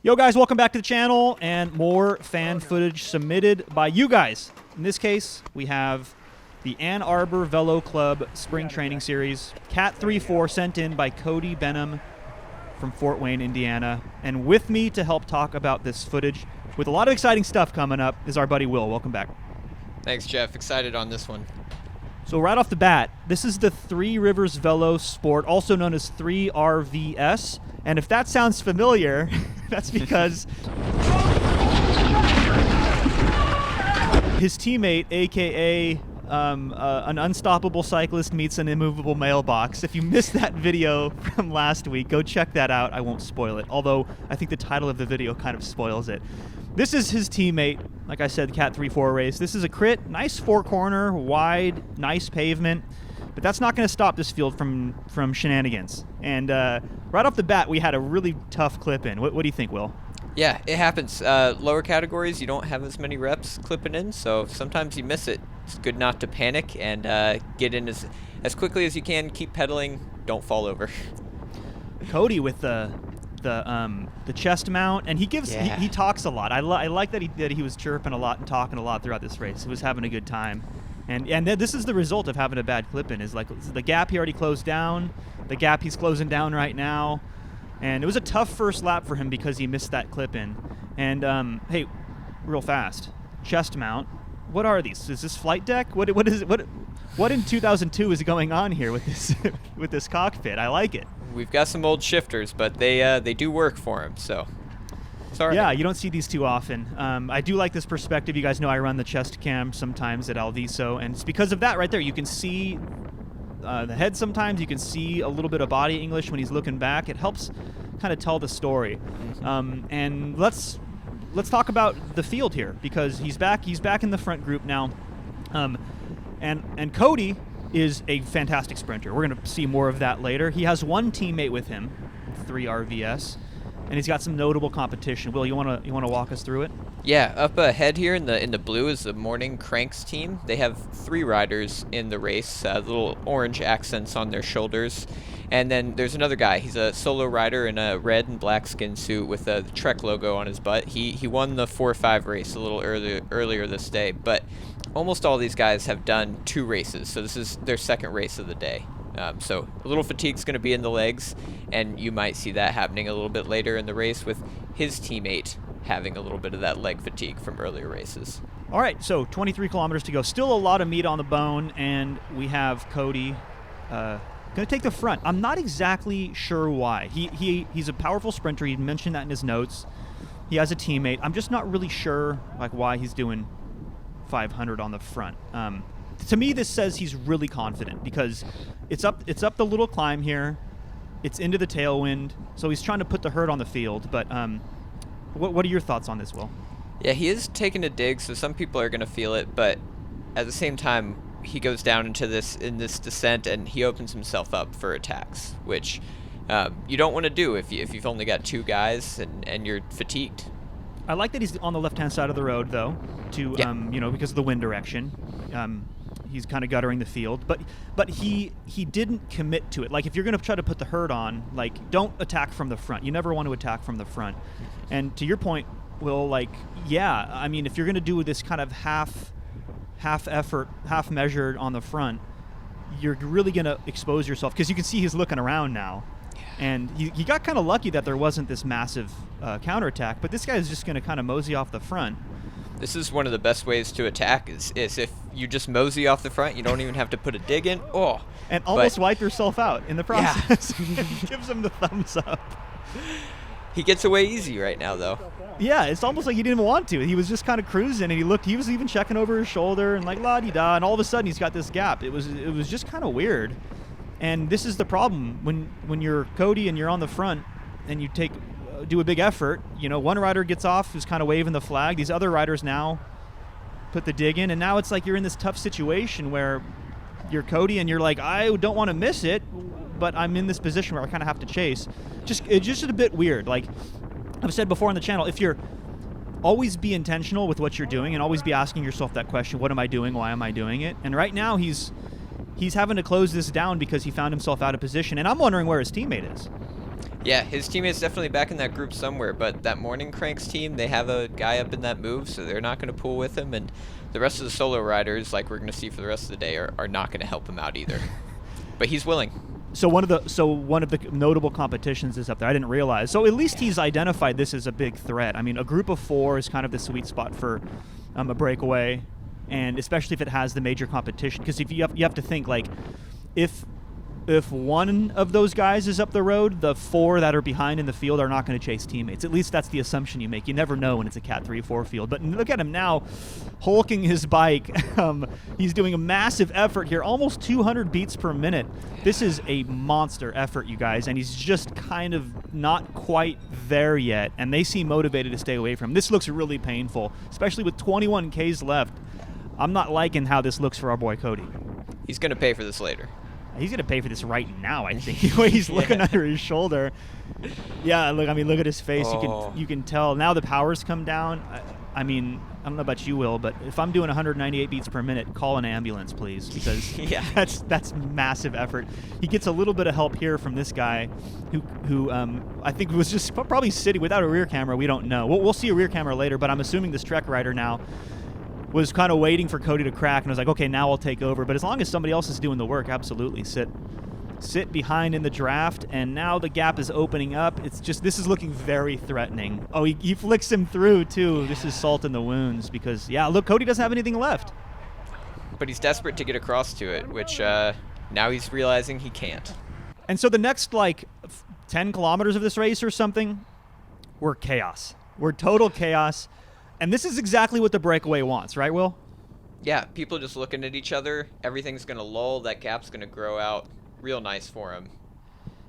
Yo guys, welcome back to the channel and more fan footage submitted by you guys. In this case, we have the Ann Arbor Velo Club Spring Training Series, Cat 34 sent in by Cody Benham from Fort Wayne, Indiana. And with me to help talk about this footage with a lot of exciting stuff coming up is our buddy Will. Welcome back. Thanks, Jeff. Excited on this one. So right off the bat, this is the Three Rivers Velo Sport, also known as 3RVS. And if that sounds familiar, that's because his teammate, a.k.a. An unstoppable cyclist meets an immovable mailbox. If you missed that video from last week, go check that out. I won't spoil it, although I think the title of the video kind of spoils it. This is his teammate, like I said, the Cat 34 race. This is a crit, nice four-corner, wide, nice pavement, but that's not going to stop this field from shenanigans. And right off the bat, we had a really tough clip in. What do you think, Will? Yeah, it happens. Lower categories, you don't have as many reps clipping in, so sometimes you miss it. It's good not to panic and get in as quickly as you can. Keep pedaling. Don't fall over. Cody with the chest mount, and he gives he talks a lot. I like that he was chirping a lot and talking a lot throughout this race. He was having a good time, and this is the result of having a bad clip in. Is like the gap he already closed down, the gap he's closing down right now, and it was a tough first lap for him because he missed that clip in. And hey, real fast, chest mount. What are these? Is this flight deck? What is it? What in 2002 is going on here with this with this cockpit? I like it. We've got some old shifters, but they do work for him, so it's all right. Yeah, you don't see these too often. I do like this perspective. You guys know I run the chest cam sometimes at Alviso, and it's because of that right there. You can see the head sometimes. You can see a little bit of body English when he's looking back. It helps kind of tell the story. And let's talk about the field here because he's back. He's back in the front group now, and Cody is a fantastic sprinter. We're going to see more of that later. He has one teammate with him, 3RVS, and he's got some notable competition. Will, you want to walk us through it? Yeah, up ahead here in the blue is the Morning Cranks team. They have 3 riders in the race, little orange accents on their shoulders. And then there's another guy. He's a solo rider in a red and black skin suit with the Trek logo on his butt. He won the 4-5 race a little earlier this day, but almost all these guys have done 2 races, so this is their second race of the day. So a little fatigue's going to be in the legs, and you might see that happening a little bit later in the race with his teammate having a little bit of that leg fatigue from earlier races. All right, so 23 kilometers to go. Still a lot of meat on the bone, and we have Cody going to take the front. I'm not exactly sure why. He's a powerful sprinter. He mentioned that in his notes. He has a teammate. I'm just not really sure like why he's doing 500 on the front. To me, this says he's really confident because it's up the little climb here. It's into the tailwind, so he's trying to put the herd on the field. But what are your thoughts on this, Will? Yeah, he is taking a dig, so some people are going to feel it, but at the same time, he goes down into this descent and he opens himself up for attacks, which you don't want to do if you've only got 2 guys and you're fatigued. I like that he's on the left-hand side of the road, though, because of the wind direction. He's kind of guttering the field, but he didn't commit to it. Like if you're going to try to put the herd on, like don't attack from the front. You never want to attack from the front. And to your point, Will, like yeah, I mean if you're going to do this kind of half effort, half measured on the front, you're really going to expose yourself because you can see he's looking around now. And he got kind of lucky that there wasn't this massive counterattack, but this guy is just going to kind of mosey off the front. This is one of the best ways to attack is if you just mosey off the front. You don't even have to put a dig in. And almost wipe yourself out in the process. Yeah. Gives him the thumbs up. He gets away easy right now, though. Yeah, it's almost like he didn't even want to. He was just kind of cruising, and he was even checking over his shoulder and like la-di-da, and all of a sudden he's got this gap. It was just kind of weird. And this is the problem when you're Cody and you're on the front and you do a big effort. You know, one rider gets off who's kind of waving the flag. These other riders now put the dig in, and now it's like you're in this tough situation where you're Cody and you're like, I don't want to miss it, but I'm in this position where I kind of have to chase. It's just a bit weird. Like I've said before on the channel, if you're always be intentional with what you're doing and always be asking yourself that question, what am I doing? Why am I doing it? And right now he's having to close this down because he found himself out of position, and I'm wondering where his teammate is. Yeah, his teammate's definitely back in that group somewhere, but that morning Cranks team, they have a guy up in that move, so they're not going to pull with him, and the rest of the solo riders, like we're going to see for the rest of the day, are not going to help him out either. But he's willing. So one of the notable competitions is up there. I didn't realize. So at least he's identified this as a big threat. I mean, a group of 4 is kind of the sweet spot for a breakaway, and especially if it has the major competition. Because if you have to think, like, if one of those guys is up the road, the 4 that are behind in the field are not going to chase teammates. At least that's the assumption you make. You never know when it's a Cat 3-4 field. But look at him now, hulking his bike. He's doing a massive effort here, almost 200 beats per minute. This is a monster effort, you guys, and he's just kind of not quite there yet, and they seem motivated to stay away from him. This looks really painful, especially with 21 Ks left. I'm not liking how this looks for our boy Cody. He's going to pay for this later. He's going to pay for this right now, I think. The way he's looking under his shoulder. Yeah, look at his face. Oh. You can tell. Now the power's come down. I mean, I don't know about you, Will, but if I'm doing 198 beats per minute, call an ambulance, please, because yeah. that's massive effort. He gets a little bit of help here from this guy who I think was just probably sitting without a rear camera. We don't know. We'll see a rear camera later, but I'm assuming this Trek rider now was kind of waiting for Cody to crack, and was like, okay, now I'll take over. But as long as somebody else is doing the work, absolutely sit behind in the draft. And now the gap is opening up. It's just, this is looking very threatening. Oh, he flicks him through too. This is salt in the wounds because, yeah, look, Cody doesn't have anything left. But he's desperate to get across to it, which now he's realizing he can't. And so the next, like, 10 kilometers of this race or something, we're chaos. We're total chaos. And this is exactly what the breakaway wants, right, Will? Yeah, people just looking at each other. Everything's going to lull. That gap's going to grow out real nice for him.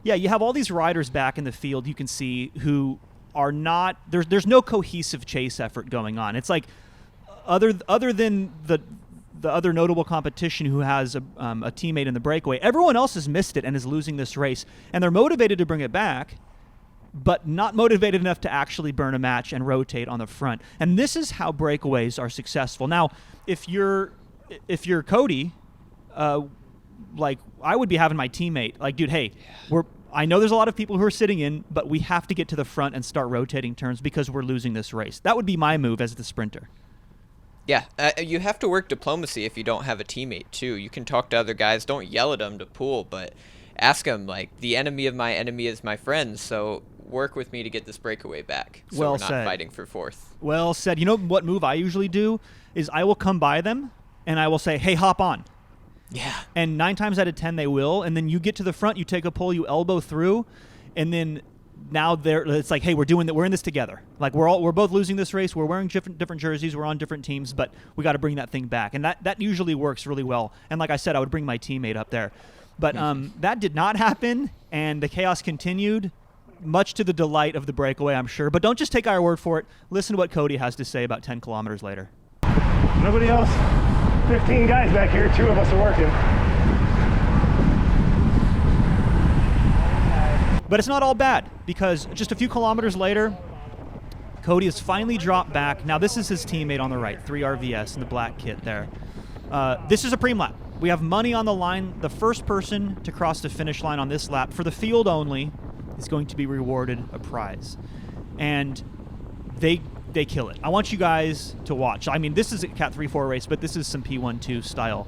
Yeah, you have all these riders back in the field you can see who are not – there's no cohesive chase effort going on. It's like other than the other notable competition who has a teammate in the breakaway, everyone else has missed it and is losing this race. And they're motivated to bring it back, but not motivated enough to actually burn a match and rotate on the front. And this is how breakaways are successful. Now, if you're Cody, like, I would be having my teammate, like, dude, hey, I know there's a lot of people who are sitting in, but we have to get to the front and start rotating turns because we're losing this race. That would be my move as the sprinter. Yeah, you have to work diplomacy if you don't have a teammate, too. You can talk to other guys. Don't yell at them to pull, but ask them, like, the enemy of my enemy is my friend, so work with me to get this breakaway back so well we're not said. Fighting for fourth. Well said. You know what move I usually do is I will come by them and I will say, hey, hop on. Yeah. And 9 times out of 10 they will, and then you get to the front, you take a pull, you elbow through, and then now it's like, hey, we're in this together. Like, we're both losing this race, we're wearing different jerseys, we're on different teams, but we got to bring that thing back. And that usually works really well. And like I said, I would bring my teammate up there. But that did not happen, and the chaos continued, much to the delight of the breakaway, I'm sure. But don't just take our word for it. Listen to what Cody has to say about 10 kilometers later. Nobody else. 15 guys back here. 2 of us are working. But it's not all bad, because just a few kilometers later, Cody has finally dropped back. Now, this is his teammate on the right, 3RVS in the black kit there. This is a preem lap. We have money on the line. The first person to cross the finish line on this lap, for the field only, is going to be rewarded a prize. And they kill it. I want you guys to watch. I mean, this is a Cat 3-4 race, but this is some P1-2 style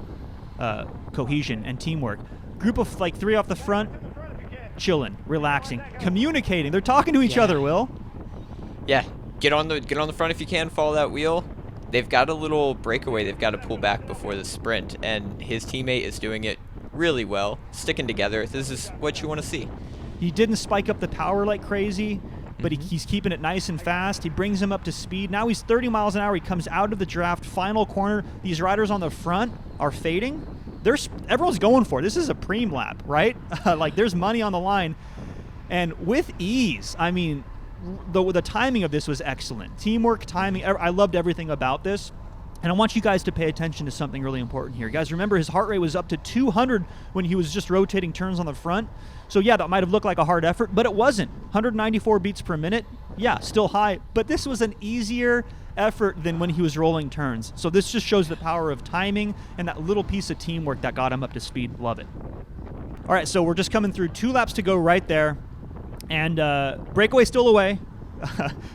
cohesion and teamwork. Group of, like, 3 off the front, chilling, relaxing, communicating. They're talking to each other, Will. Yeah, get on the front if you can, follow that wheel. They've got a little breakaway they've got to pull back before the sprint, and his teammate is doing it really well, sticking together. This is what you want to see. He didn't spike up the power like crazy, but he's keeping it nice and fast. He brings him up to speed. Now he's 30 miles an hour. He comes out of the draft, final corner. These riders on the front are fading. Everyone's going for it. This is a preem lap, right? Like, there's money on the line. And with ease, I mean, the timing of this was excellent. Teamwork, timing, I loved everything about this. And I want you guys to pay attention to something really important here. Guys, remember his heart rate was up to 200 when he was just rotating turns on the front. So yeah, that might have looked like a hard effort, but it wasn't. 194 beats per minute, yeah, still high, but this was an easier effort than when he was rolling turns. So this just shows the power of timing and that little piece of teamwork that got him up to speed. Love it. All right, so we're just coming through 2 laps to go right there. And Breakaway still away.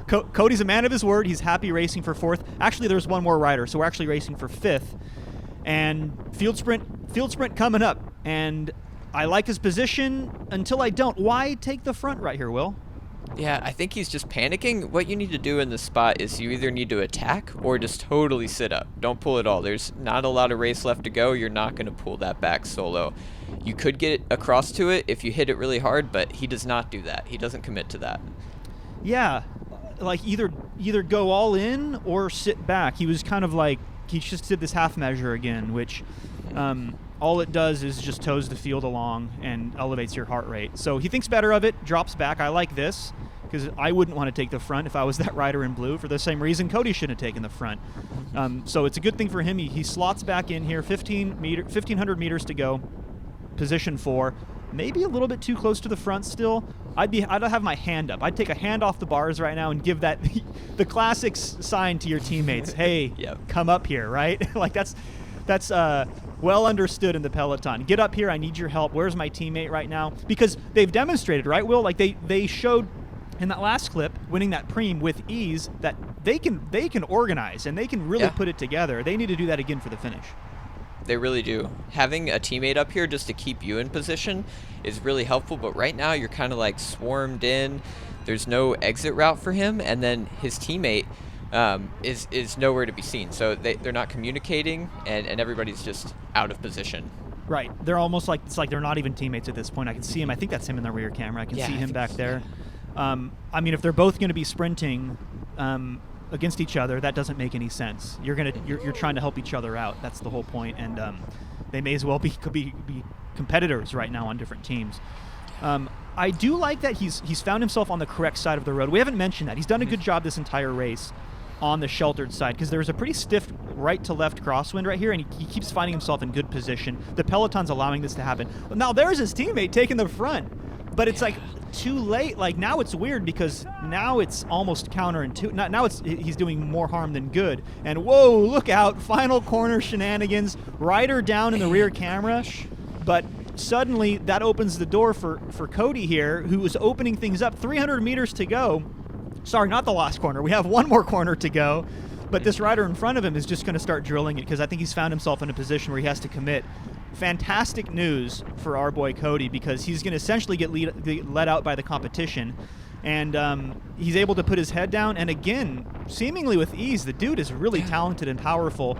Cody's a man of his word. He's happy racing for 4th. Actually, there's one more rider, so we're actually racing for 5th. And field sprint coming up. And I like his position until I don't. Why take the front right here, Will? Yeah, I think he's just panicking. What you need to do in this spot is you either need to attack or just totally sit up. Don't pull at all. There's not a lot of race left to go. You're not going to pull that back solo. You could get across to it if you hit it really hard, but he does not do that. He doesn't commit to that. Yeah, like either go all in or sit back. He was kind of like, he just did this half measure again, which all it does is just toes the field along and elevates your heart rate. So he thinks better of it, drops back. I like this because I wouldn't want to take the front if I was that rider in blue. For the same reason Cody shouldn't have taken the front. So it's a good thing for him. He slots back in here, 1,500 meters to go, position 4. Maybe a little bit too close to the front still. I'd have my hand up. I'd take a hand off the bars right now and give that the classic sign to your teammates. Hey, come up here, right? Like that's well understood in the peloton. Get up here. I need your help. Where's my teammate right now? Because they've demonstrated, right, Will? Like they showed in that last clip, winning that preem with ease, that they can organize and they can really put it together. They need to do that again for the finish. They really do. Having a teammate up here just to keep you in position is really helpful, but right now you're kind of like swarmed in. There's no exit route for him, and then his teammate is nowhere to be seen. So they're not communicating, and everybody's just out of position. Right. They're almost like, it's like they're not even teammates at this point. I can see him. I think that's him in the rear camera. I can see him back there. I mean, if they're both going to be sprinting against each other, that doesn't make any sense. You're trying to help each other out. That's the whole point, and they may as well be competitors right now on different teams. I do like that he's found himself on the correct side of the road. We haven't mentioned that. He's done a good job this entire race on the sheltered side because there's a pretty stiff right to left crosswind right here, and he keeps finding himself in good position. The peloton's allowing this to happen. Now there's his teammate taking the front, but it's like too late. Like now it's weird because now it's almost counterintuitive. Now he's doing more harm than good. And whoa, look out! Final corner shenanigans. Rider down in the rear camera, but suddenly that opens the door for Cody here, who is opening things up. 300 meters to go. Sorry, not the last corner. We have one more corner to go, but this rider in front of him is just going to start drilling it because I think he's found himself in a position where he has to commit. Fantastic news for our boy Cody because he's going to essentially get led out by the competition, and he's able to put his head down, and again, seemingly with ease. The dude is really talented and powerful,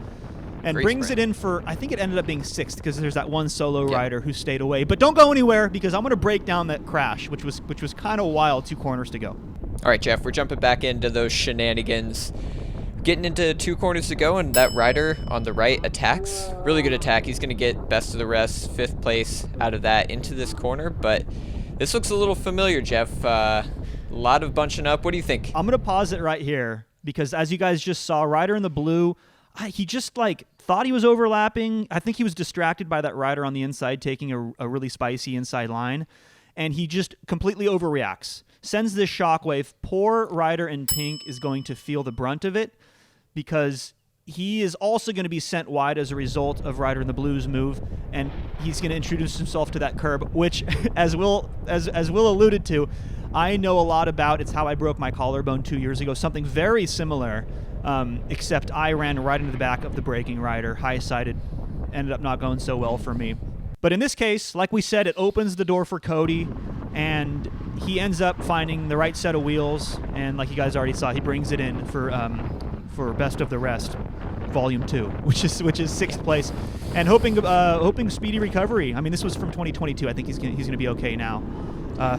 and Great brings sprint. it in for, I think it ended up being 6th because there's that one solo rider who stayed away. But don't go anywhere because I'm going to break down that crash, which was kind of wild. 2 corners to go. All right, Jeff, we're jumping back into those shenanigans. Getting into 2 corners to go, and that rider on the right attacks. Really good attack. He's going to get best of the rest, 5th place out of that into this corner. But this looks a little familiar, Jeff. A lot of bunching up. What do you think? I'm going to pause it right here because as you guys just saw, rider in the blue, he just thought he was overlapping. I think he was distracted by that rider on the inside taking a really spicy inside line, and he just completely overreacts. Sends this shockwave. Poor rider in pink is going to feel the brunt of it because he is also going to be sent wide as a result of rider in the blue's move, and he's going to introduce himself to that curb, which, as Will alluded to, I know a lot about. It's how I broke my collarbone 2 years ago. Something very similar, except I ran right into the back of the braking rider, high-sided. Ended up not going so well for me. But in this case, like we said, it opens the door for Cody, and he ends up finding the right set of wheels, and like you guys already saw, he brings it in for best of the rest, volume 2, which is 6th place, and hoping speedy recovery. I mean, this was from 2022. I think he's gonna be okay now.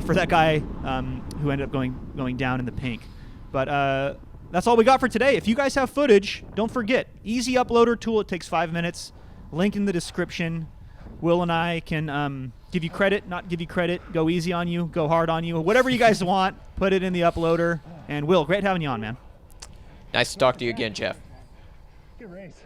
For that guy who ended up going down in the pink, but that's all we got for today. If you guys have footage, don't forget, easy uploader tool. It takes 5 minutes. Link in the description. Will and I can give you credit, not give you credit, go easy on you, go hard on you, whatever you guys want, put it in the uploader. And Will, great having you on, man. Nice to talk to you again, Jeff. Good race.